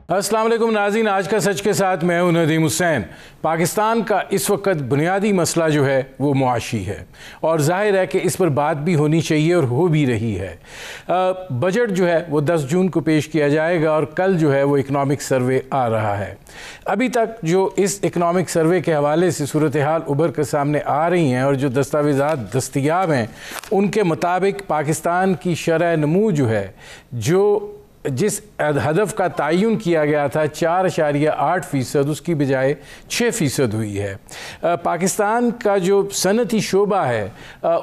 अस्सलाम वालेकुम नाज़रीन, आज का सच के साथ मैं हूं नदीम हुसैन। पाकिस्तान का इस वक्त बुनियादी मसला जो है वो मुआशी है और जाहिर है कि इस पर बात भी होनी चाहिए और हो भी रही है। बजट जो है वो 10 जून को पेश किया जाएगा और कल जो है वो इकनॉमिक सर्वे आ रहा है। अभी तक जो इस इकनॉमिक सर्वे के हवाले से सूरत हाल उभर कर सामने आ रही हैं और जो दस्तावेज़ात दस्तयाब हैं उनके मुताबिक पाकिस्तान की शरह नमू जो है, जो जिस हदफ का तयन किया गया था 4.8%, उसकी बजाय 6% हुई है। पाकिस्तान का जो सनती शोबा है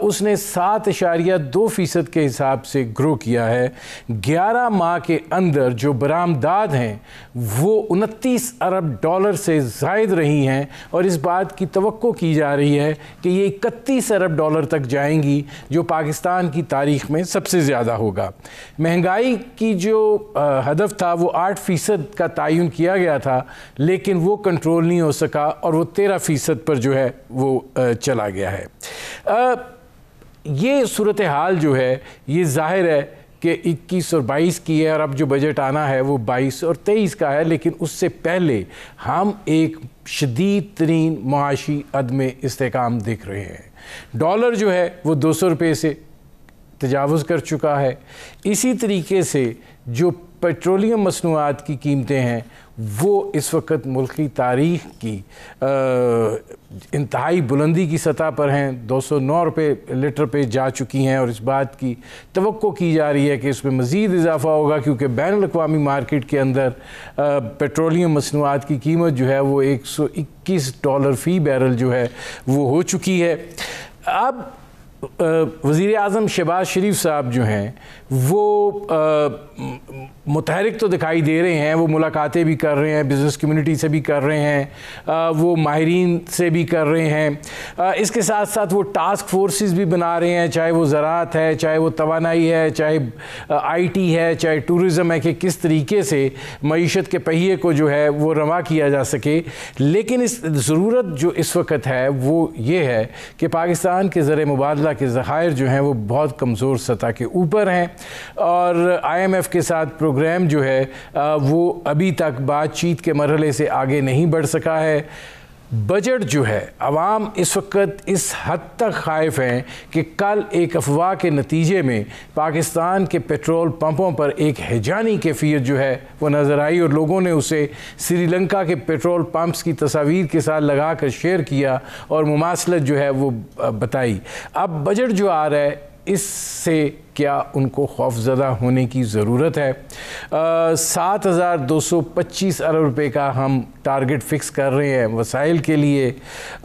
उसने 7.2% के हिसाब से ग्रो किया है। 11 माह के अंदर जो बरामदात हैं वो 29 अरब डॉलर से ज़ायद रही हैं और इस बात की तवक्को की जा रही है कि ये 31 अरब डॉलर तक जाएंगी, जो पाकिस्तान की तारीख़ में सबसे ज़्यादा होगा। महंगाई की जो हदफ था वो 8% का तयन किया गया था, लेकिन वो कंट्रोल नहीं हो सका और वो 13% पर जो है वो चला गया है। ये सूरत हाल जो है ये जाहिर है कि 21 और 22 की है और अब जो बजट आना है वो 22 और 23 का है, लेकिन उससे पहले हम एक शदीद तरीन मुआशी अदम इस्तेकाम देख रहे हैं। डॉलर जो है वो 200 रुपये से तजावुज़ कर चुका है। इसी तरीके से जो पेट्रोलियम मसनूआत की कीमतें हैं वो इस वक्त मुल्क की तारीख़ की इंतहाई बुलंदी की सतह पर हैं। 209 रुपये लीटर पे जा चुकी हैं और इस बात की तवक्को की जा रही है कि इसमें मज़ीद इजाफ़ा होगा, क्योंकि बैनुल-अक़वामी मार्केट के अंदर पेट्रोलियम मसनूआत की कीमत जो है वो $121 फ़ी बैरल जो है वो हो चुकी है। अब वज़ीर आज़म शहबाज शरीफ साहब जो हैं वो मुतहरिक तो दिखाई दे रहे हैं, वो मुलाकातें भी कर रहे हैं, बिज़नेस कम्युनिटी से भी कर रहे हैं, वो माहिरीन से भी कर रहे हैं। इसके साथ साथ वो टास्क फोर्सेस भी बना रहे हैं, चाहे वो ज़राअत है, चाहे वो तवानाई है, चाहे IT है, चाहे टूरिज़म है, कि किस तरीके से मईशत के पहिए को जो है वो रवा किया जा सके। लेकिन इस ज़रूरत जो इस वक्त है वो ये है कि पाकिस्तान के ज़र मुबादला के ज़खायर जो हैं वो बहुत कमज़ोर सतह के ऊपर हैं और IMF के साथ प्रोग्राम जो है वो अभी तक बातचीत के मरहले से आगे नहीं बढ़ सका है। बजट जो है, अवाम इस वक्त इस हद तक ख़ाइफ़ हैं कि कल एक अफवाह के नतीजे में पाकिस्तान के पेट्रोल पंपों पर एक हैजानी कैफियत जो है वो नज़र आई और लोगों ने उसे श्रीलंका के पेट्रोल पंप्स की तस्वीर के साथ लगा कर शेयर किया और मुमासलत जो है वो बताई। अब बजट जो आ रहा है इससे क्या उनको खौफज़दा होने की ज़रूरत है? 7,225 अरब रुपए का हम टारगेट फ़िक्स कर रहे हैं वसाइल के लिए।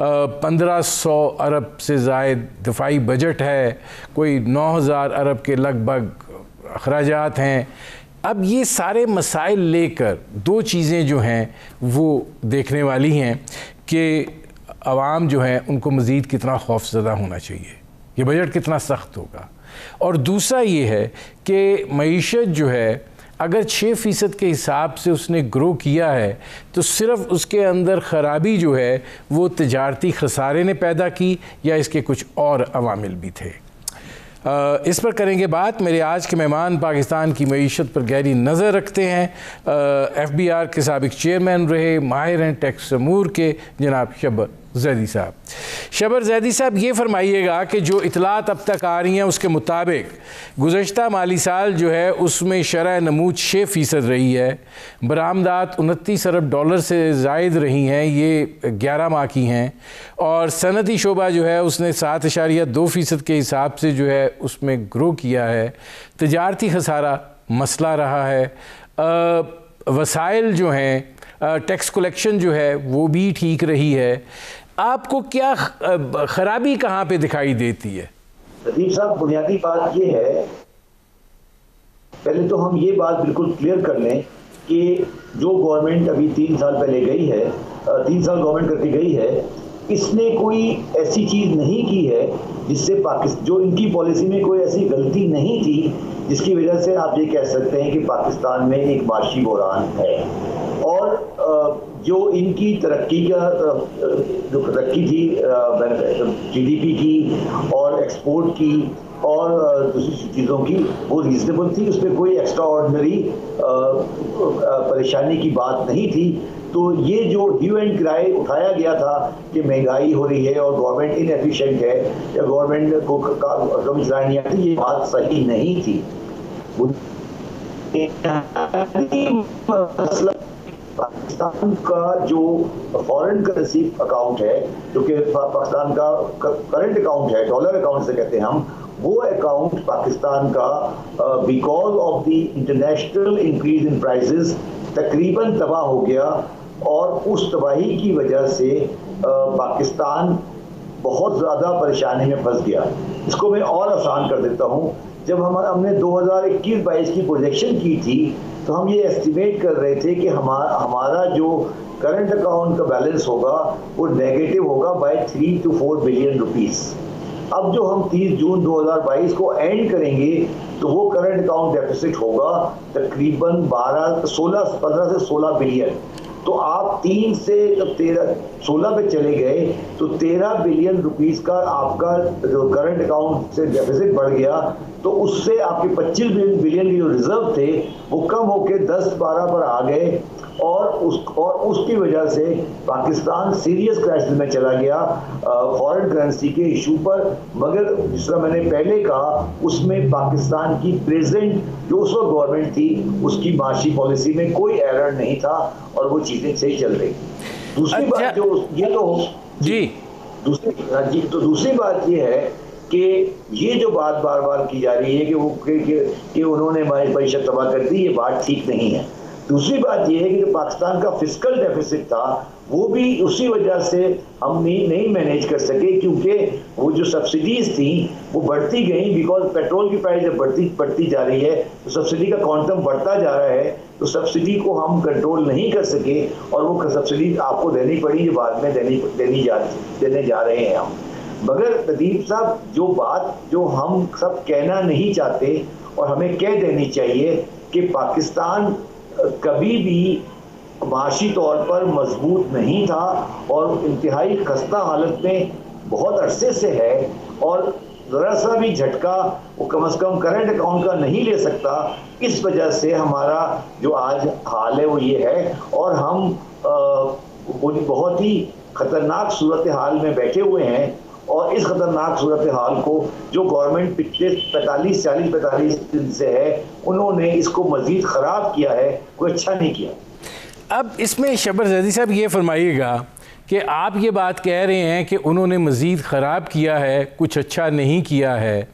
1,500 अरब से ज़ायद दिफाई बजट है, कोई 9,000 अरब के लगभग अखराजात हैं। अब ये सारे मसाइल लेकर दो चीज़ें जो हैं वो देखने वाली हैं कि आवाम जो है उनको मज़ीद कितना खौफज़दा होना चाहिए, ये बजट कितना सख्त होगा। और दूसरा ये है कि मईशत जो है अगर 6% के हिसाब से उसने ग्रो किया है तो सिर्फ़ उसके अंदर ख़राबी जो है वो तिजारती खसारे ने पैदा की या इसके कुछ और अवामिल भी थे। इस पर करेंगे बात। मेरे आज के मेहमान पाकिस्तान की मईशत पर गहरी नज़र रखते हैं, FBR के साबिक चेयरमैन रहे, माहिर हैं टैक्स अमूर के, जनाब शबर जैदी साहब। शबर जैदी साहब, ये फरमाइएगा कि जो इतलात अब तक आ रही हैं उसके मुताबिक गुज़श्ता माली साल जो है उसमें शरह नमू 6% रही है, बरामदात 29 अरब डॉलर से ज़ायद रही हैं, ये 11 माह की हैं, और सनती शोबा जो है उसने 7.2% के हिसाब से जो है उसमें ग्रो किया है। तिजारती खसारा मसला रहा है, वसाइल जो हैं, टैक्स कलेक्शन जो है वो भी ठीक रही है। आपको क्या खराबी कहाँ पे दिखाई देती है? नदीम साहब, बुनियादी बात ये है, पहले तो हम ये बात बिल्कुल क्लियर कर लें कि जो गवर्नमेंट अभी 3 साल पहले गई है, 3 साल गवर्नमेंट करके गई है, इसने कोई ऐसी चीज़ नहीं की है जिससे पाकिस्तान, जो इनकी पॉलिसी में कोई ऐसी गलती नहीं थी जिसकी वजह से आप ये कह सकते हैं कि पाकिस्तान में एक माशी बहरान है। और जो इनकी तरक्की का जो तरक्की थी GDP की और एक्सपोर्ट की और दूसरी चीज़ों की वो रीजनेबल थी, उसमें कोई एक्स्ट्रा ऑर्डिनरी परेशानी की बात नहीं थी। तो ये जो ड्यू एंड क्राई उठाया गया था कि महंगाई हो रही है और गवर्नमेंट इनएफिशिएंट है या गवर्नमेंट को कम चलानी आती, ये बात सही नहीं थी। पाकिस्तान का जो फॉरेन करेंसी अकाउंट है, जो कि पाकिस्तान का करंट अकाउंट है, डॉलर अकाउंट से कहते हैं हम, वो अकाउंट पाकिस्तान का because of the international increase in prices तकरीबन तबाह हो गया। और उस तबाही की वजह से पाकिस्तान बहुत ज़्यादा परेशानी में फंस गया। इसको मैं और आसान कर देता हूँ। जब हमने 2021-22 की प्रोजेक्शन की थी तो हम ये एस्टिमेट कर रहे थे कि हमारा जो करंट अकाउंट का बैलेंस होगा वो नेगेटिव होगा बाय 3 to 4 बिलियन रुपीस। अब जो हम 30 जून 2022 को एंड करेंगे तो वो करंट अकाउंट डेफिसिट होगा तकरीबन 15 से 16 बिलियन। तो आप 3 से 16 पे चले गए तो 13 बिलियन रुपीस का आपका जो करंट अकाउंट से डेफिसिट बढ़ गया। तो उससे आपके 25 बिलियन के जो रिजर्व थे वो कम होकर 10-12 पर आ गए और उसकी वजह से पाकिस्तान सीरियस क्राइसिस में चला गया फॉरेन करेंसी के इशू पर। मगर जिस तरह मैंने पहले कहा, उसमें पाकिस्तान की प्रेजेंट जो उस वक्त गवर्नमेंट थी उसकी माशी पॉलिसी में कोई एरर नहीं था और वो चीजें सही चल रही। दूसरी बात जो ये तो जी दूसरी बात ये है कि ये जो बात बार बार की जा रही है कि वो कि उन्होंने मईशत तबाह कर दी, ये बात ठीक नहीं है। दूसरी बात ये है कि जो पाकिस्तान का फिस्कल डेफिसिट था वो भी उसी वजह से हम नहीं मैनेज कर सके, क्योंकि वो जो सब्सिडीज थी वो बढ़ती गई। बिकॉज पेट्रोल की प्राइस जब बढ़ती जा रही है तो सब्सिडी का क्वांटम बढ़ता जा रहा है, तो सब्सिडी को हम कंट्रोल नहीं कर सके और वो सब्सिडी आपको देनी पड़ी जो बाद में देने जा रहे हैं हम। मगर नदीम साहब, जो बात जो हम सब कहना नहीं चाहते और हमें कह देनी चाहिए कि पाकिस्तान कभी भी माशी तौर पर मजबूत नहीं था और इंतहाई खस्ता हालत में बहुत अरसे से है और ज़रा सा भी झटका वो कम से कम करंट अकाउंट का नहीं ले सकता। इस वजह से हमारा जो आज हाल है वो ये है और हम बहुत ही ख़तरनाक सूरत हाल में बैठे हुए हैं। और इस खतरनाक सूरत हाल को जो गवर्नमेंट पिछले 45 दिन से है, उन्होंने इसको मजीद ख़राब किया है, कोई अच्छा नहीं किया। अब इसमें शब्बर ज़ैदी साहब ये फरमाइएगा कि आप ये बात कह रहे हैं कि उन्होंने मज़ीद ख़राब किया है, कुछ अच्छा नहीं किया है।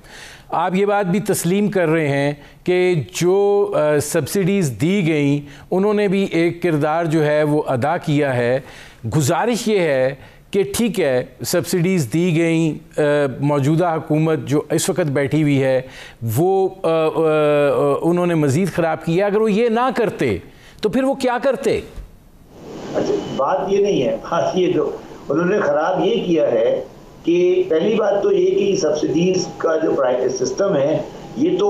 आप ये बात भी तस्लीम कर रहे हैं कि जो सब्सिडीज़ दी गई उन्होंने भी एक किरदार जो है वो अदा किया है। गुजारिश ये है कि ठीक है, सब्सिडीज़ दी गई, मौजूदा हुकूमत जो इस वक्त बैठी हुई है वो उन्होंने मज़ीद ख़राब किया। अगर वो ये ना करते तो फिर वो क्या करते? अच्छा, बात ये नहीं है, बात ये तो उन्होंने ख़राब ये किया है कि पहली बात तो ये कि सब्सिडीज़ का जो प्राइस सिस्टम है ये तो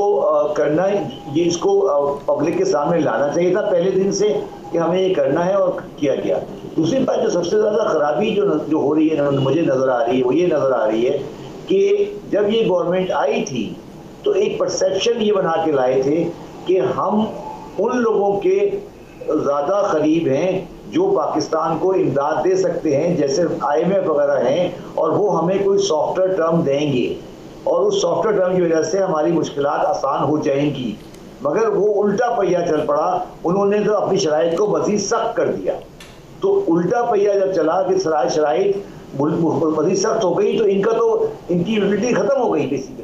करना, ये इसको पब्लिक के सामने लाना चाहिए था पहले दिन से कि हमें ये करना है और किया गया। दूसरी बात जो सबसे ज़्यादा खराबी जो हो रही है मुझे नज़र आ रही है वो ये नज़र आ रही है कि जब ये गवर्नमेंट आई थी तो एक परसेप्शन ये बना के लाए थे कि हम उन लोगों के ज़्यादा करीब हैं जो पाकिस्तान को इमदाद दे सकते हैं, जैसे IMF वगैरह हैं, और वो हमें कोई सॉफ्टवेयर टर्म देंगे और उस सॉफ्टवेयर टर्म की वजह से हमारी मुश्किलात आसान हो जाएंगी। मगर वो उल्टा पहिया चल पड़ा, उन्होंने तो अपनी शराइत को मज़ीद सख्त कर दिया। तो उल्टा पहिया जब चला कि शराइत मज़ीद सख्त हो गई तो इनकी यूटिलिटी ख़त्म हो गई बेसिकली।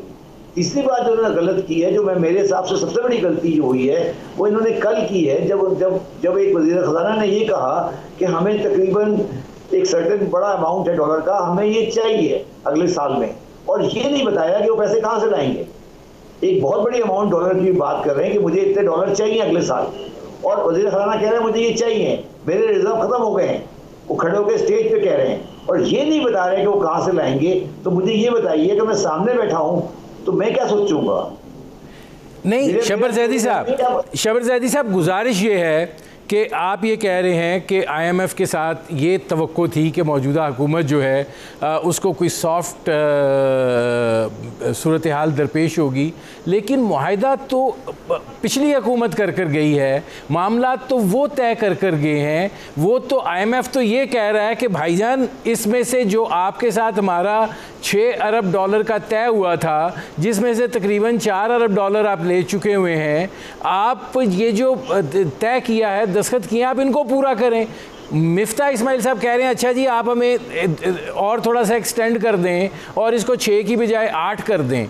तीसरी बात जो उन्होंने गलत की है, जो मेरे हिसाब से सबसे बड़ी गलती जो हुई है वो इन्होंने कल की है, जब एक वज़ीर ख़ज़ाना ने ये कहा कि हमें तकरीबन एक सर्टेन बड़ा अमाउंट है डॉलर का, हमें ये चाहिए अगले साल में, और ये नहीं बताया कि वो पैसे कहाँ से लाएंगे। एक बहुत बड़ी अमाउंट डॉलर की बात कर रहे हैं कि मुझे इतने डॉलर चाहिए अगले साल, और वज़ीर ख़ज़ाना कह रहे हैं मुझे ये चाहिए, मेरे रिजर्व ख़त्म हो गए हैं। वो खड़े होकर स्टेज पे कह रहे हैं और ये नहीं बता रहे कि वो कहाँ से लाएंगे। तो मुझे ये बताइए कि मैं सामने बैठा हूँ तो मैं क्या सोचूंगा? नहीं शब्बर ज़ैदी साहब, गुजारिश ये है कि आप ये कह रहे हैं कि IMF के साथ ये तवक्को थी कि मौजूदा हुकूमत जो है उसको कोई सॉफ्ट सूरत हाल दरपेश होगी, लेकिन मुआहदा तो पिछली हुकूमत कर गई है, मामला तो वो तय कर गए हैं। वो तो IMF तो ये कह रहा है कि भाईजान इसमें से जो आपके साथ हमारा 6 अरब डॉलर का तय हुआ था, जिसमें से तकरीबन 4 अरब डॉलर आप ले चुके हुए हैं, आप ये जो तय किया है, दस्तखत किए, आप इनको पूरा करें। मिफ्ता इस्माइल साहब कह रहे हैं अच्छा जी आप हमें और थोड़ा सा एक्सटेंड कर दें और इसको 6 की बजाय 8 कर दें।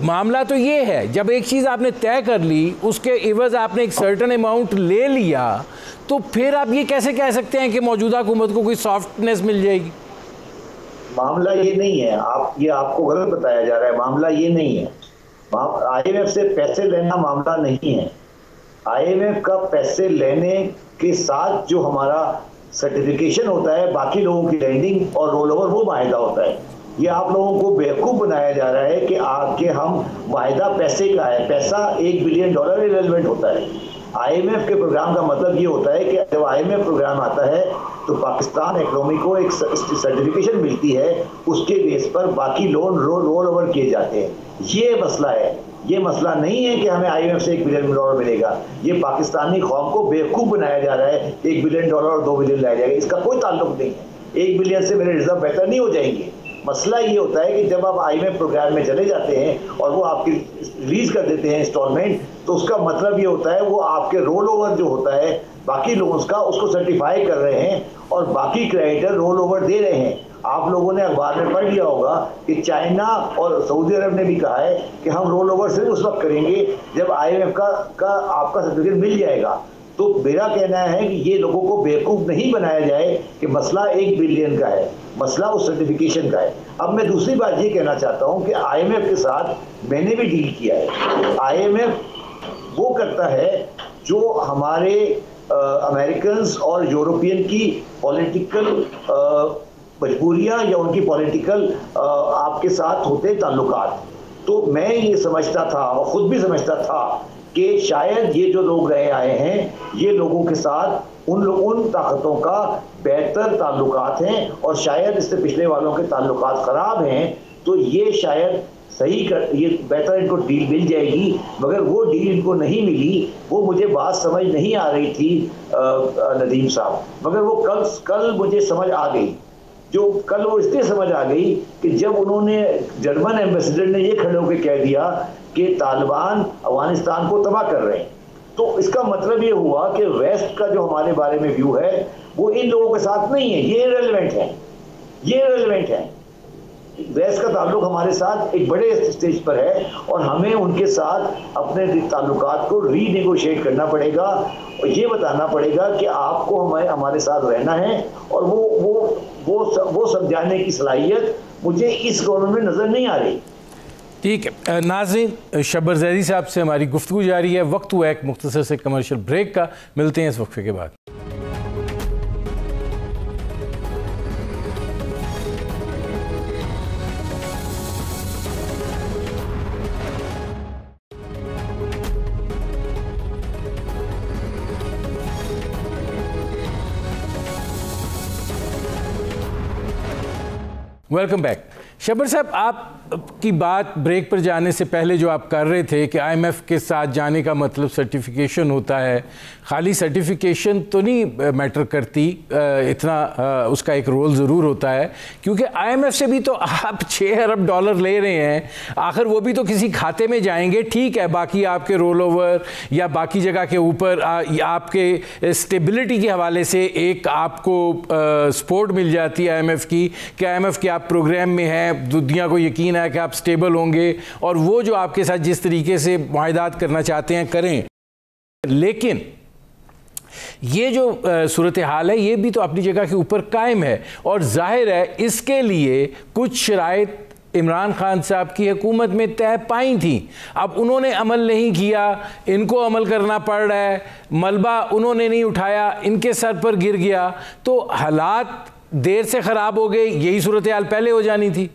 मामला तो ये है, जब एक चीज़ आपने तय कर ली, उसके इवज़ आपने एक सर्टन अमाउंट ले लिया, तो फिर आप ये कैसे कह सकते हैं कि मौजूदा हुकूमत को कोई सॉफ्टनेस मिल जाएगी? मामला ये नहीं है, ये आपको गलत बताया जा रहा है। मामला ये नहीं है, IMF से पैसे लेना मामला नहीं है। IMF का पैसे लेने के साथ जो हमारा सर्टिफिकेशन होता है, बाकी लोगों की लैंडिंग और रोल ओवर, वो माहिदा होता है। ये आप लोगों को बेवकूफ़ बनाया जा रहा है कि आके हम वायदा पैसे का है, पैसा $1 बिलियन इरेलेवेंट होता है। IMF के प्रोग्राम का मतलब ये होता है कि जब IMF प्रोग्राम आता है तो पाकिस्तान इकोनॉमी को एक सर्टिफिकेशन मिलती है, उसके बेस पर बाकी लोन रोल ओवर किए जाते हैं। ये मसला है, ये मसला नहीं है कि हमें IMF से $1 बिलियन मिलेगा। ये पाकिस्तानी कौम को बेवकूफ़ बनाया जा रहा है, $1 बिलियन और $2 बिलियन लाया जाएगा, इसका कोई ताल्लुक नहीं है। 1 बिलियन से मेरे रिजर्व बेहतर नहीं हो जाएंगे। मसला ये होता है कि जब आप IMF प्रोग्राम में चले जाते हैं और वो आपकी रिलीज कर देते हैं इंस्टॉलमेंट, तो उसका मतलब ये होता है वो आपके रोल ओवर जो होता है बाकी लोन्स का, उसको सर्टिफाई कर रहे हैं और बाकी क्रेडिटर रोल ओवर दे रहे हैं। आप लोगों ने अखबार में पढ़ लिया होगा कि चाइना और सऊदी अरब ने भी कहा है कि हम रोल ओवर सिर्फ उस वक्त करेंगे जब IMF का आपका सर्टिफिकेट मिल जाएगा। तो मेरा कहना है कि ये लोगों को बेवकूफ़ नहीं बनाया जाए कि मसला 1 बिलियन का है, मसला उस सर्टिफिकेशन का है। अब मैं दूसरी बात ये कहना चाहता हूँ कि IMF के साथ मैंने भी डील किया है। IMF वो करता है जो हमारे अमेरिकन्स और यूरोपियन की पॉलिटिकल मजबूरियाँ या उनकी पॉलिटिकल आपके साथ होते ताल्लुकात। तो मैं ये समझता था और ख़ुद भी समझता था कि शायद ये जो लोग रहे आए हैं, ये लोगों के साथ उन ताकतों का बेहतर ताल्लुकात हैं और शायद इससे पिछले वालों के ताल्लुकात ख़राब हैं, तो ये शायद ये बेहतर इनको डील मिल जाएगी। मगर वो डील इनको नहीं मिली, वो मुझे बात समझ नहीं आ रही थी नदीम साहब, मगर वो कल मुझे समझ आ गई। जो कल वो इसलिए समझ आ गई कि जब उन्होंने जर्मन एम्बेसडर ने ये खड़े होकर कह दिया कि तालिबान अफगानिस्तान को तबाह कर रहे हैं, तो इसका मतलब ये हुआ कि वेस्ट का जो हमारे बारे में व्यू है वो इन लोगों के साथ नहीं है, ये इररिलेवेंट है, ये इररिलेवेंट है। वेस्ट का ताल्लुक हमारे साथ एक बड़े स्टेज पर है और हमें उनके साथ अपने ताल्लुकात को रीनेगोशिएट करना पड़ेगा और ये बताना पड़ेगा कि आपको हमारे साथ रहना है, और वो समझाने की सलाहियत मुझे इस गवर्नमेंट में नज़र नहीं आ रही। ठीक है नाज़रीन, शब्बर ज़ैदी साहब से हमारी गुफ्तगू जारी है। वक्त हुआ एक मुख्तसर से कमर्शियल ब्रेक का, मिलते हैं इस वक्फे के बाद। Welcome back. शब्बर साहब, आपकी बात ब्रेक पर जाने से पहले जो आप कर रहे थे कि IMF के साथ जाने का मतलब सर्टिफिकेशन होता है, खाली सर्टिफिकेशन तो नहीं मैटर करती, इतना उसका एक रोल ज़रूर होता है, क्योंकि IMF से भी तो आप 6 अरब डॉलर ले रहे हैं, आखिर वो भी तो किसी खाते में जाएंगे। ठीक है, बाकी आपके रोल ओवर या बाकी जगह के ऊपर आपके स्टेबिलिटी के हवाले से एक आपको सपोर्ट मिल जाती है IMF की, कि IMF के आप प्रोग्राम में हैं, दुनिया को यकीन है कि आप स्टेबल होंगे और वो जो आपके साथ जिस तरीके से मुआहदात करना चाहते हैं करें। लेकिन ये जो सूरत हाल है ये भी तो अपनी जगह के ऊपर कायम है और जाहिर है इसके लिए कुछ शराइत इमरान खान साहब की हुकूमत में तय पाई थी। अब उन्होंने अमल नहीं किया, इनको अमल करना पड़ रहा है, मलबा उन्होंने नहीं उठाया, इनके सर पर गिर गया, तो हालात देर से ख़राब हो गए। यही सूरत हाल पहले हो जानी थी।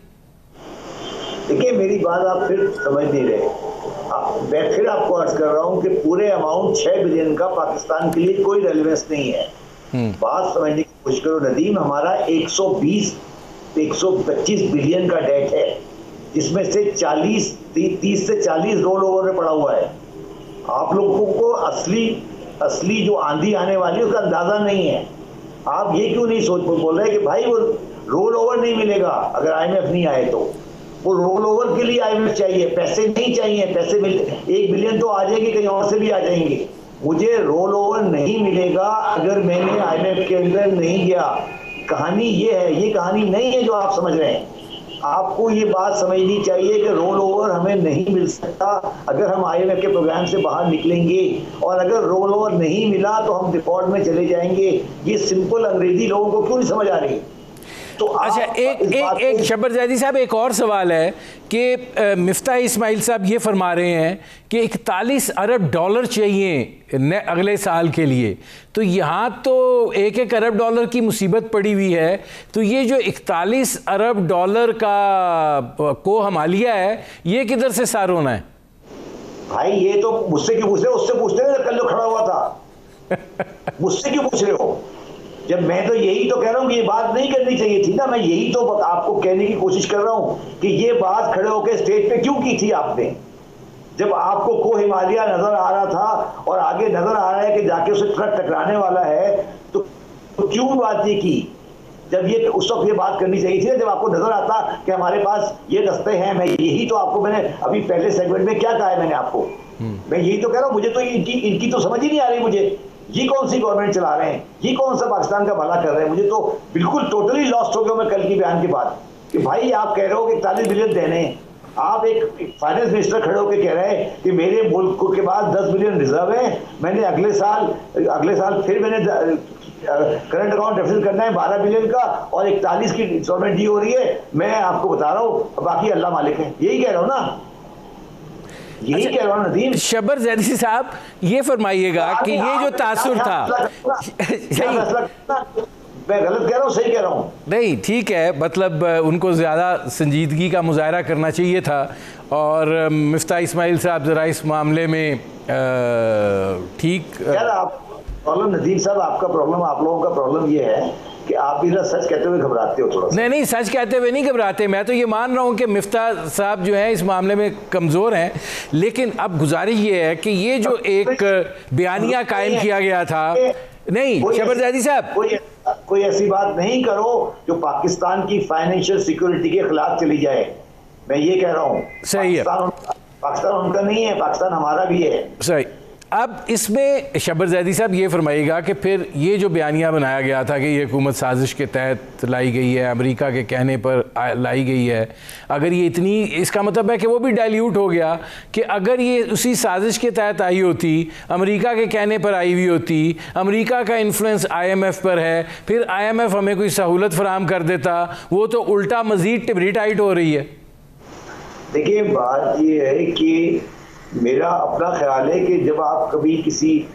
देखिए, मेरी बात आप फिर समझ नहीं रहे। मैं फिर आपको अर्ज कर रहा हूं कि पूरे अमाउंट 6 बिलियन का पाकिस्तान के लिए कोई रेलेवेंस नहीं है। बात समझने की कोशिश करो नदीम, हमारा 125 बिलियन का डेट है, जिसमें से 30 से 40 रोल ओवर में पड़ा हुआ है। आप लोगों को असली जो आंधी आने वाली है उसका अंदाजा नहीं है। आप ये क्यों नहीं बोल रहे कि भाई वो रोल ओवर नहीं मिलेगा अगर IMF नहीं आए तो? वो रोल ओवर के लिए IMF चाहिए, पैसे नहीं चाहिए। पैसे मिल 1 बिलियन तो आ जाएंगे, कहीं और से भी आ जाएंगे। मुझे रोल ओवर नहीं मिलेगा अगर मैंने IMF के अंदर नहीं गया। कहानी ये है, ये कहानी नहीं है जो आप समझ रहे हैं। आपको ये बात समझनी चाहिए कि रोल ओवर हमें नहीं मिल सकता अगर हम IMF के प्रोग्राम से बाहर निकलेंगे, और अगर रोल ओवर नहीं मिला तो हम डिफॉल्ट में चले जाएंगे। ये सिंपल अंग्रेजी लोगों को क्यों नहीं समझ आ रही? तो अच्छा, एक शब्बर जैदी साहब, एक और सवाल है कि मिफ्ताह इस्माइल साहब ये फरमा रहे हैं कि 41 अरब डॉलर चाहिए अगले साल के लिए। तो यहाँ तो 1-1 अरब डॉलर की मुसीबत पड़ी हुई है। तो ये जो 41 अरब डॉलर का को हमालिया है, ये किधर से सार होना है? भाई ये तो मुझसे क्यों पूछ रहे हो? उससे पूछते हैं कल जो खड़ा हुआ था। मुझसे क्यों पूछ रहे हो? जब मैं तो यही तो कह रहा हूँ कि ये बात नहीं करनी चाहिए थी ना। मैं यही तो आपको कहने की कोशिश कर रहा हूँ कि ये बात खड़े होकर स्टेज पे क्यों की थी आपने, जब आपको को हिमालय नजर आ रहा था और आगे नजर आ रहा है कि जाके उसे ट्रक टकराने वाला है, तो क्यों बात ये की? जब ये उस वक्त ये बात करनी चाहिए थी ना, जब आपको नजर आता कि हमारे पास ये रास्ते हैं। मैं यही तो आपको, मैंने अभी पहले सेगमेंट में क्या कहा है मैंने आपको, मैं यही तो कह रहा हूँ। मुझे तो इनकी तो समझ ही नहीं आ रही। मुझे ये कौन सी गवर्नमेंट चला रहे हैं, ये कौन सा पाकिस्तान का भला कर रहे हैं? मुझे तो बिल्कुल टोटली लॉस्ट हो गया मैं कल की बयान के बाद कि भाई आप कह रहे हो कि 41 बिलियन देने हैं। आप एक फाइनेंस मिनिस्टर खड़े होकर कह रहे हैं कि मेरे मुल्क के पास 10 बिलियन रिजर्व है, मैंने अगले साल फिर मैंने करंट अकाउंट डेफिसिट करना है 12 बिलियन का, और 41 की इंस्टॉलमेंट दी हो रही है। मैं आपको बता रहा हूँ, बाकी अल्लाह मालिक है। यही कह रहा हूँ ना, यही कह रहा हूँ नदीम। शब्बर जैदी साहब ये फरमाइएगा कि ये जो तासुर था, मैं गलत कह रहा हूँ सही कह रहा हूँ? नहीं, ठीक है, मतलब उनको ज़्यादा संजीदगी का मुजाहरा करना चाहिए था। और मिफ्ताह इस्माइल साहब ज़रा इस मामले में ठीक यार, आप प्रॉब्लम नदीम साहब, आपका प्रॉब्लम, आप लोगों का प्रॉब्लम ये है कि आप भी ना सच कहते हुए घबराते हो थोड़ा सा। नहीं, सच कहते हुए नहीं घबराते। मैं तो ये मान रहा हूँ कि मिफ्ताह साहब जो है इस मामले में कमज़ोर हैं। लेकिन अब गुजारिश ये है कि ये जो एक बयानिया कायम किया गया था, नहीं शब्बर जैदी साहब, कोई ऐसी बात नहीं करो जो पाकिस्तान की फाइनेंशियल सिक्योरिटी के खिलाफ चली जाए। मैं ये कह रहा हूँ, सही है, पाकिस्तान उनका नहीं है, पाकिस्तान हमारा भी है। सही। अब इसमें शब्बर जैदी साहब ये फरमाइएगा कि फिर ये जो बयानिया बनाया गया था कि ये हुकूमत साजिश के तहत लाई गई है, अमेरिका के कहने पर लाई गई है, अगर ये इतनी, इसका मतलब है कि वो भी डाइल्यूट हो गया कि अगर ये उसी साजिश के तहत आई होती, अमेरिका के कहने पर आई हुई होती, अमेरिका का इन्फ्लुएंस IMF पर है, फिर IMF हमें कोई सहूलत फराहम कर देता, वो तो उल्टा मज़ीद टिबरी टाइट हो रही है। देखिए, बात ये है कि मेरा अपना ख्याल है कि जब आप कभी किसी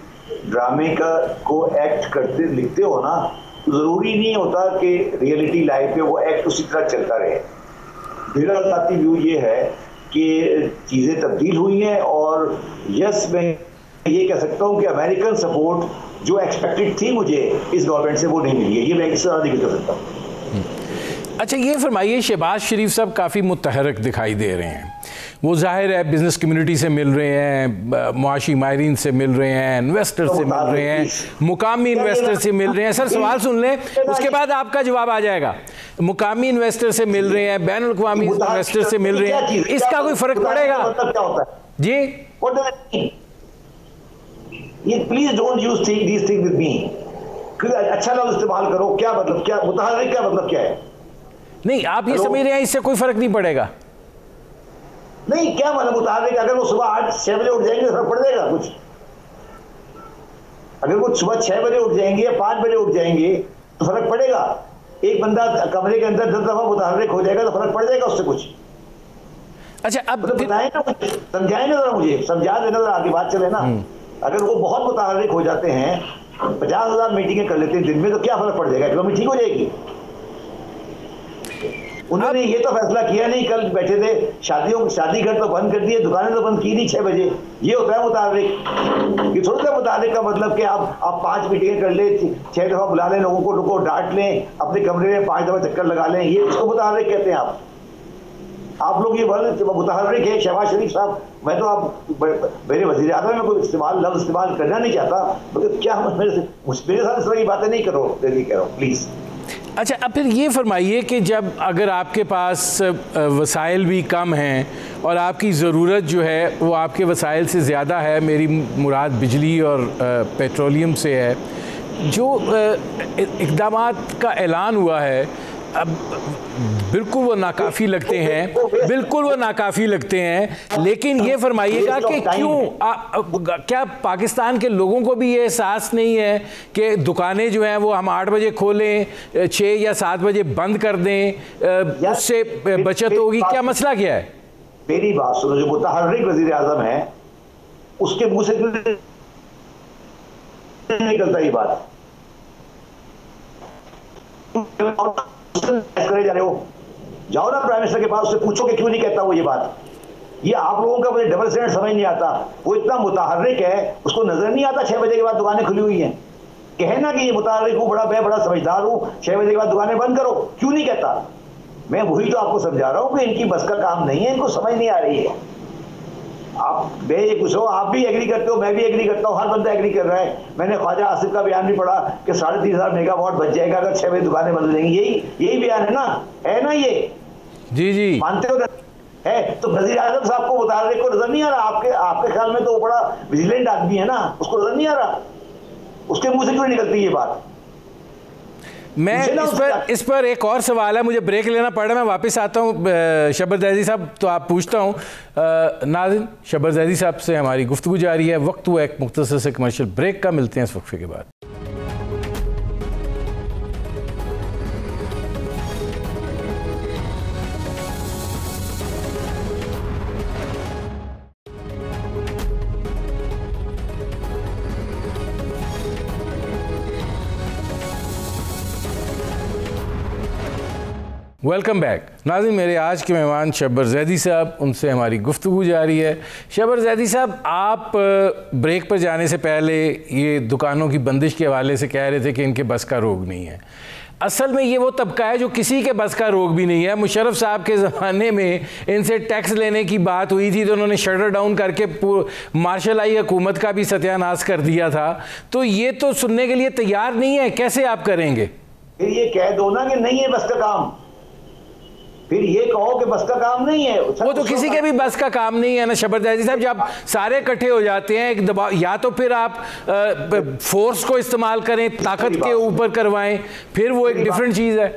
ड्रामे को एक्ट करते लिखते हो ना, तो ज़रूरी नहीं होता कि रियलिटी लाइफ में वो एक्ट उसी तरह चलता रहे। मेरा ज़ाती व्यू ये है कि चीज़ें तब्दील हुई हैं, और यस, मैं ये कह सकता हूँ कि अमेरिकन सपोर्ट जो एक्सपेक्टेड थी मुझे इस गवर्नमेंट से, वो नहीं मिली है। ये मैं इस तरह नहीं कह सकता। अच्छा, ये फरमाइए, शहबाज शरीफ साहब काफ़ी मुतहरक दिखाई दे रहे हैं। वो जाहिर है बिज़नेस कम्युनिटी से मिल रहे हैं, मुआशी माहिरीन से मिल रहे हैं, इन्वेस्टर से मिल रहे हैं, मुकामी इन्वेस्टर से मिल रहे हैं। सर सवाल सुन लें, उसके बाद आपका जवाब आ जाएगा। मुकामी इन्वेस्टर से मिल रहे हैं, बैनुल अक़वामी इन्वेस्टर से मिल रहे हैं, इसका कोई फ़र्क पड़ेगा? जी, ये please don't use these thing with me. अच्छा लफ्ज़ इस्तेमाल करो। क्या मतलब, क्या मुतहर्रिक, क्या मतलब क्या है? नहीं, आप ये समझ रहे हैं इससे कोई फ़र्क नहीं पड़ेगा? नहीं, क्या मतलब मुताबिक? अगर वो सुबह 8-6 बजे उठ जाएंगे तो फर्क पड़ जाएगा कुछ? अगर वो सुबह 6 बजे उठ जाएंगे या 5 बजे उठ जाएंगे तो फर्क पड़ेगा? एक बंदा कमरे के अंदर 10 दफा मुताबिक हो जाएगा तो फर्क पड़ जाएगा उससे कुछ? अच्छा, अब तो बताएं ना, कुछ समझाएं ना जरा, मुझे समझा देना जरा, आगे बात चले ना। अगर वो बहुत मुताबिक हो जाते हैं, 50,000 मीटिंगें कर लेते हैं दिन में, तो क्या फर्क पड़ जाएगा? इकोनॉमी ठीक हो जाएगी? उन्होंने ये तो फैसला किया नहीं, कल बैठे थे शादी घर तो बंद कर दिए, दुकानें तो बंद की नहीं 6 बजे। ये होता है मुताबिक। ये थोड़ा सा मुताबिक का मतलब कि आप 5 मीटिंगें कर ले, 6 दफा बुला लें लोगों को डांट लें, अपने कमरे में 5 दफा चक्कर लगा लें, ये उसको मुताबिक कहते हैं आप लोग ये मुतहर्रिक है। शहबाज शरीफ साहब, मैं तो आप मेरे वज़ीर आज़म में कोई लफ्ज़ इस्तेमाल करना नहीं चाहता, मगर क्या मेरे साथ इस तरह की बातें नहीं करो, कह रहा हूँ प्लीज़। अच्छा, अब फिर ये फरमाइए कि जब अगर आपके पास वसाइल भी कम हैं और आपकी ज़रूरत जो है वो आपके वसाइल से ज़्यादा है, मेरी मुराद बिजली और पेट्रोलियम से है, जो इक़दामात का ऐलान हुआ है अब बिल्कुल वो नाकाफ़ी लगते हैं, लेकिन ये फरमाइएगा कि क्यों क्या पाकिस्तान के लोगों को भी ये एहसास नहीं है कि दुकानें जो हैं वो हम 8 बजे खोलें, 6 या 7 बजे बंद कर दें, उससे बचत होगी? क्या मसला क्या है? मेरी बात सुनो, जो मुतहर्रिक वज़ीर आज़म है उसके मुंह से निकलता ये बात करे जा रहे हो, जाओ ना प्राइम मिनिस्टर के पास, उससे पूछो कि क्यों नहीं कहता वो ये बात। ये आप लोगों का मुझे डबल स्टैंडर्ड समझ नहीं आता। वो इतना मुतहर्रिक है, उसको नजर नहीं आता 6 बजे के बाद दुकानें खुली हुई हैं। कहे ना कि ये मुतहर्रिक हूँ, मैं बड़ा समझदार हूँ, 6 बजे के बाद दुकानें बंद करो, क्यों नहीं कहता? मैं वही तो आपको समझा रहा हूँ कि इनकी बस का काम नहीं है, इनको समझ नहीं आ रही है। मैं ये पूछो, आप भी एग्री करते हो, मैं भी एग्री करता हूँ, हर बंदा एग्री कर रहा है। मैंने ख्वाजा आसिफ का बयान भी पढ़ा कि 3,500 मेगावाट बच जाएगा अगर 6 बजे दुकानें बंद हो जाएंगी। यही बयान है ना ये? जी मानते हो है? तो वज़ीर आज़म साहब को मुतारिक को नजर नहीं आ रहा? आपके ख्याल में तो वो बड़ा विजिलेंट आदमी है ना, उसको नजर नहीं आ रहा? उसके मुंह से क्यों निकलती ये बात? मैं इस पर एक और सवाल है, मुझे ब्रेक लेना पड़ रहा है, मैं वापस आता हूँ शब्बर जैदी साहब, तो आप पूछता हूँ। नाज़रीन, शब्बर जैदी साहब से हमारी गुफ्तगू जारी है। वक्त हुआ एक मुख्तसर से कमर्शियल ब्रेक का, मिलते हैं इस वक्फे के बाद। Welcome back. नाज़रीन, मेरे आज के मेहमान शब्बर जैदी साहब, उनसे हमारी गुफ्तगू जारी है। शब्बर जैदी साहब, आप ब्रेक पर जाने से पहले ये दुकानों की बंदिश के हवाले से कह रहे थे कि इनके बस का रोग नहीं है। असल में ये वो तबका है जो किसी के बस का रोग भी नहीं है। मुशर्रफ साहब के ज़माने में इनसे टैक्स लेने की बात हुई थी तो उन्होंने शटर डाउन करके मार्शल आई हुकूमत का भी सत्यानाश कर दिया था। तो ये तो सुनने के लिए तैयार नहीं है, कैसे आप करेंगे? फिर ये कह दो ना कि नहीं है बस का काम, फिर ये कहो कि बस का काम नहीं है। वो तो किसी के भी बस का काम नहीं है ना शब्बर जैदी साहब। जब सारे इकट्ठे हो जाते हैं एक दबाव, या तो फिर आप फोर्स को इस्तेमाल करें, ताकत के ऊपर करवाएं, फिर वो एक डिफरेंट चीज़ है।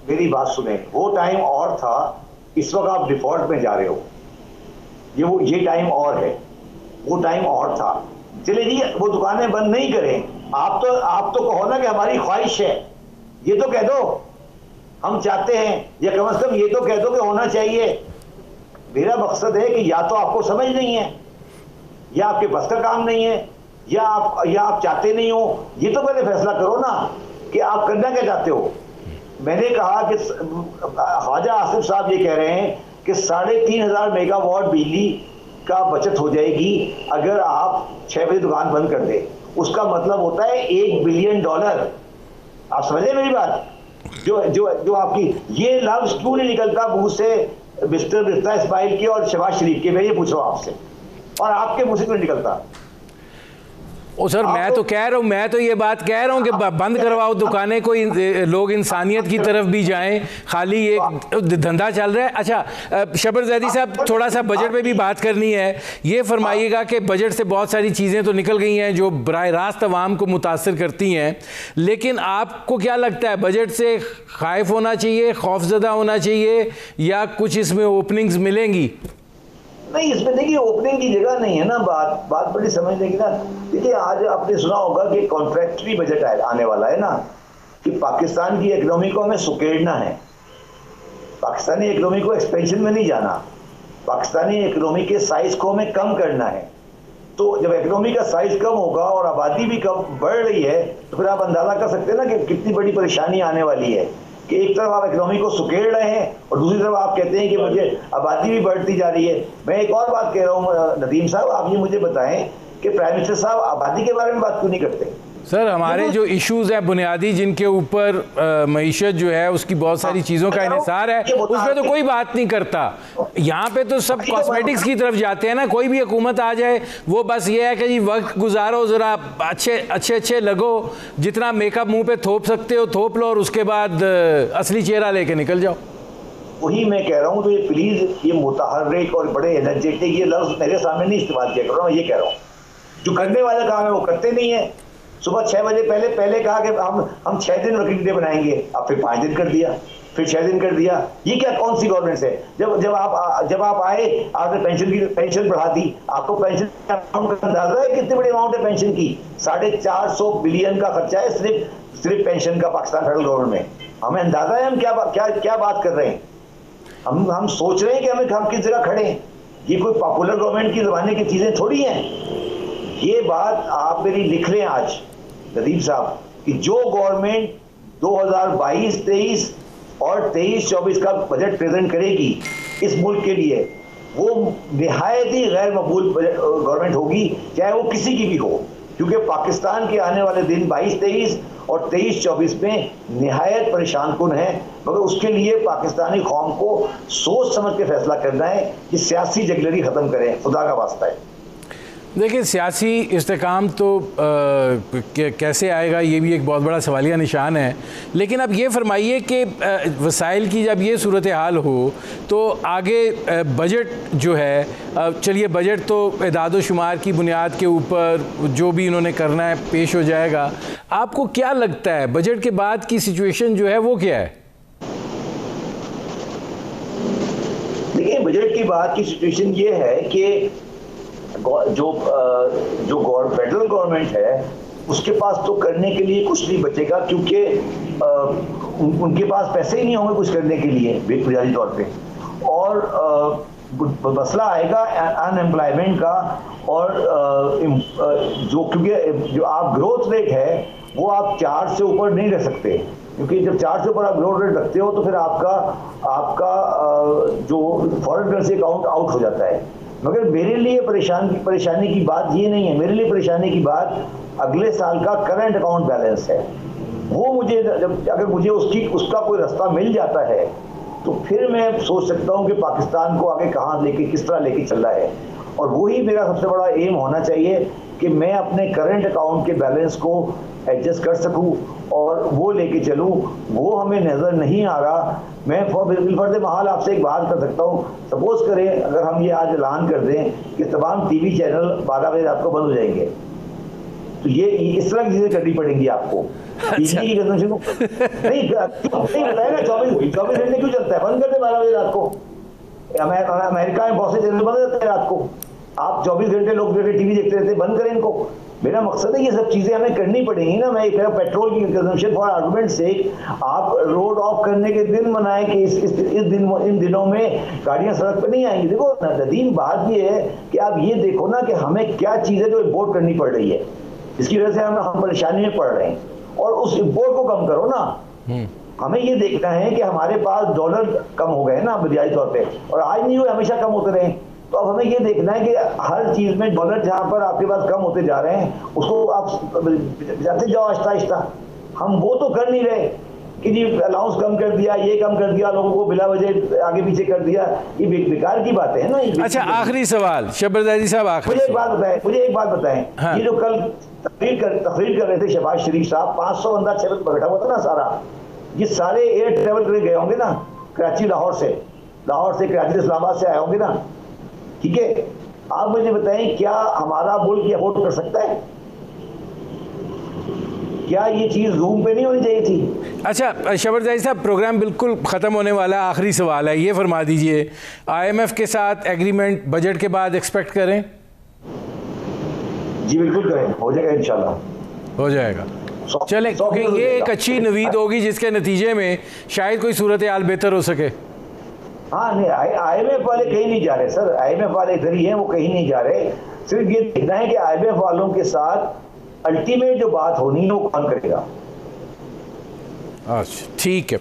मेरी बात सुने, वो टाइम और था, इस वक्त आप डिफॉल्ट में जा रहे हो। ये टाइम और है, वो टाइम और था। चले जी, वो दुकानें बंद नहीं करें, आप तो कहो ना कि हमारी ख्वाहिश है, ये तो कह दो हम चाहते हैं, या कम से कम ये तो कह दो कि होना चाहिए। मेरा मकसद है कि या तो आपको समझ नहीं है, या आपके बस का काम नहीं है, या आप चाहते नहीं हो। ये तो पहले फैसला करो ना कि आप करना क्या चाहते हो। मैंने कहा कि ख्वाजा आसिफ साहब ये कह रहे हैं कि 3,500 मेगावाट बिजली का बचत हो जाएगी अगर आप 6 बजे दुकान बंद कर दे। उसका मतलब होता है $1 बिलियन। आप समझे मेरी बात? जो आपकी ये लफ्ज क्यों नहीं निकलता मुंह से मिस्टर मिर्जा इस्माइल की और शहबाज शरीफ के? मैं ये पूछ रहा हूं आपसे, और आपके मुंह से क्यों निकलता? ओ सर, मैं तो कह रहा हूँ, मैं तो ये बात कह रहा हूँ कि बंद करवाओ दुकानें, कोई लोग इंसानियत की तरफ भी जाएं, खाली एक धंधा चल रहा है। अच्छा शब्बर जैदी साहब, थोड़ा सा बजट पे भी बात करनी है। ये फरमाइएगा कि बजट से बहुत सारी चीज़ें तो निकल गई हैं जो बराह रास्त अवाम को मुतासर करती हैं, लेकिन आपको क्या लगता है बजट से खाइफ होना चाहिए, खौफजदा होना चाहिए, या कुछ इसमें ओपनिंग्स मिलेंगी? नहीं, इसमें देखिए ओपनिंग की जगह नहीं है ना। बात बड़ी समझने की ना। देखिए, आज आपने सुना होगा कि कॉन्ट्रैक्टरी बजट आने वाला है ना, कि पाकिस्तान की इकोनॉमी को हमें सुकेड़ना है। पाकिस्तानी इकोनॉमी को एक्सपेंशन में नहीं जाना, पाकिस्तानी इकोनॉमी के साइज को हमें कम करना है। तो जब इकोनॉमी का साइज कम होगा और आबादी भी कम बढ़ रही है, तो फिर आप अंदाजा कर सकते हैं ना कि कितनी बड़ी परेशानी आने वाली है। कि एक तरफ आप इकोनॉमी को सुकेड़ रहे हैं और दूसरी तरफ आप कहते हैं कि मुझे आबादी भी बढ़ती जा रही है। मैं एक और बात कह रहा हूँ नदीम साहब, आप ये मुझे बताएं कि प्राइम मिनिस्टर साहब आबादी के बारे में बात क्यों नहीं करते? सर हमारे जो इश्यूज हैं बुनियादी, जिनके ऊपर मईशत जो है उसकी बहुत सारी चीज़ों का इन्हिसार है, उसमें तो कोई बात नहीं करता। यहाँ पे तो सब कॉस्मेटिक्स की तरफ जाते हैं ना। कोई भी हुकूमत आ जाए वो बस ये है कि जी वक्त गुजारो, ज़रा अच्छे लगो, जितना मेकअप मुंह पे थोप सकते हो थोप लो और उसके बाद असली चेहरा लेके निकल जाओ। वही मैं कह रहा हूँ, तो ये प्लीज़ ये मुतहर्रिक और बड़े एनर्जेटिक ये लफ्ज़ मेरे सामने नहीं इस्तेमाल किया करो। मैं ये कह रहा हूँ जो करने वाला काम है वो करते नहीं है। सुबह 6 बजे पहले कहा कि हम 6 दिन वर्किंग डे बनाएंगे, अब फिर 5 दिन कर दिया, फिर 6 दिन कर दिया। ये क्या कौन सी गवर्नमेंट है? जब आप आए आपने पेंशन बढ़ा दी। आपको पेंशन अमाउंट का अंदाजा है कितनी बड़ी अमाउंट है पेंशन की? 450 बिलियन का खर्चा है सिर्फ पेंशन का पाकिस्तान फेडरल गवर्नमेंट में। हमें अंदाजा है हम क्या बात कर रहे हैं। हम सोच रहे हैं कि हम किस जगह खड़े हैं। ये कोई पॉपुलर गवर्नमेंट की जमाने की चीजें थोड़ी हैं। ये बात आप मेरी लिख लें आज नदीम साहब कि जो गवर्नमेंट 2022-23 और 23-24 का बजट प्रेजेंट करेगी इस मुल्क के लिए, वो निहायत ही गैर मकबूल गवर्नमेंट होगी, चाहे वो किसी की भी हो, क्योंकि पाकिस्तान के आने वाले दिन 22-23 और 23-24 में निहायत परेशान कुन है। मगर उसके लिए पाकिस्तानी कौम को सोच समझ के फैसला करना है कि सियासी जगलरी ख़त्म करें, खुदा का वास्ता है। देखिए सियासी इस्तेकाम तो कैसे आएगा ये भी एक बहुत बड़ा सवालिया निशान है। लेकिन अब ये फरमाइए कि वसाइल की जब ये सूरत हाल हो तो आगे बजट जो है, चलिए बजट तो इदाद व शुमार की बुनियाद के ऊपर जो भी इन्होंने करना है पेश हो जाएगा। आपको क्या लगता है बजट के बाद की सिचुएशन जो है वो क्या है? देखिए बजट के बाद की सिचुएशन ये है कि जो फेडरल गवर्नमेंट है उसके पास तो करने के लिए कुछ नहीं बचेगा, क्योंकि उनके पास पैसे ही नहीं होंगे कुछ करने के लिए बुनियादी तौर पे। और मसला आएगा अनएम्प्लॉयमेंट का, और क्योंकि जो आप ग्रोथ रेट है वो आप 4 से ऊपर नहीं रख सकते, क्योंकि जब 4 से ऊपर आप ग्रोथ रेट रखते हो तो फिर आपका जो फॉरेन करेंसी अकाउंट आउट हो जाता है। मगर मेरे लिए परेशानी की बात ये नहीं है। मेरे लिए परेशानी की बात अगले साल का करंट अकाउंट बैलेंस है। वो मुझे अगर मुझे उसका कोई रास्ता मिल जाता है तो फिर मैं सोच सकता हूँ कि पाकिस्तान को आगे किस तरह लेके चल रहा है। और वही मेरा सबसे बड़ा एम होना चाहिए कि मैं अपने करंट अकाउंट के बैलेंस को एडजस्ट कर सकूं और वो लेके चलूं। वो हमें नज़र नहीं आ रहा। मैं बिलफर्द महाल आपसे एक बात कर सकता हूं। सपोज करें अगर हम ये आज ऐलान कर दें कि तमाम टीवी चैनल 12 बजे रात को बंद हो जाएंगे, तो ये इस तरह की चीज़ें करनी पड़ेंगी आपको। बिजली की कंजम्पशन को नहीं बताएगा 24 घंटे क्यों चलता है? बंद कर दे 12 बजे रात को। अमेरिका में बहुत से चैनल बंद रहते हैं रात को। आप 24 घंटे लोग टीवी देखते रहते हैं, बंद करें इनको। मेरा मकसद है ये सब चीज़ें हमें करनी पड़ेंगी ना। मैं पेट्रोल की कंजम्पशन फॉर आर्गुमेंट से आप रोड ऑफ करने के दिन मनाएं कि इन दिनों में गाड़ियां सड़क पर नहीं आएंगी। देखो नदीम, बात ये है कि आप ये देखो ना कि हमें क्या चीज़ है जो इम्पोर्ट करनी पड़ रही है, इसकी वजह से हम परेशानी में पड़ रहे हैं, और उस इम्पोर्ट को कम करो ना। हमें ये देखना है कि हमारे पास डॉलर कम हो गए ना बुनियादी तौर पे, और आज नहीं हुए, हमेशा कम होते रहे। तो अब हमें ये देखना है कि हर चीज़ में डॉलर जहाँ पर आपके पास कम होते जा रहे हैं उसको आप जाते जाओ आहिस्ता आहिस्ता। हम वो तो कर नहीं रहे कि जी अलाउंस कम कर दिया, ये कम कर दिया, लोगों को बिला वजह आगे पीछे कर दिया। ये बेकार की बातें है ना। अच्छा आखिरी सवाल शहबाज ज़ैदी साहब, मुझे एक बात बताएं। हाँ। ये जो कल तकरीर कर रहे थे शहबाज शरीफ साहब, 500 बंदा छह बैठा हुआ था ना सारा, ये सारे एयर ट्रेवल करके गए होंगे ना कराची, लाहौर से कराची से इस्लामाबाद से आए होंगे ना, ठीक है। आप मुझे बताएं क्या हमारा मुल्क ये अफोर्ड कर सकता है? क्या ये चीज़ जूम पे नहीं होनी चाहिए थी? अच्छा शहबाज ज़ैदी साहब, प्रोग्राम बिल्कुल ख़त्म होने वाला है, आखिरी सवाल है, ये फरमा दीजिए IMF के साथ एग्रीमेंट बजट के बाद एक्सपेक्ट करें? जी बिल्कुल करें, हो जाएगा इंशाल्लाह, हो जाएगा। चलें, क्योंकि ये एक अच्छी नवीद होगी जिसके नतीजे में शायद कोई सूरत हाल बेहतर हो सके। हाँ नहीं, IMF वाले कहीं नहीं जा रहे सर। IMF वाले इधर ही हैं, वो कहीं नहीं जा रहे। सिर्फ ये देखना है कि IMF वालों के साथ अल्टीमेट जो बात होनी है वो कौन करेगा। अच्छा ठीक है,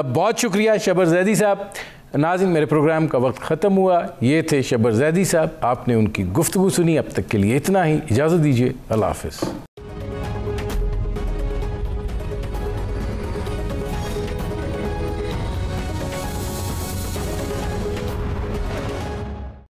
बहुत शुक्रिया शबर जैदी साहब। नाज़रीन, मेरे प्रोग्राम का वक्त ख़त्म हुआ। ये थे शबर जैदी साहब, आपने उनकी गुफ्तगू सुनी। अब तक के लिए इतना ही, इजाज़त दीजिए, अल्लाह हाफ़िज़।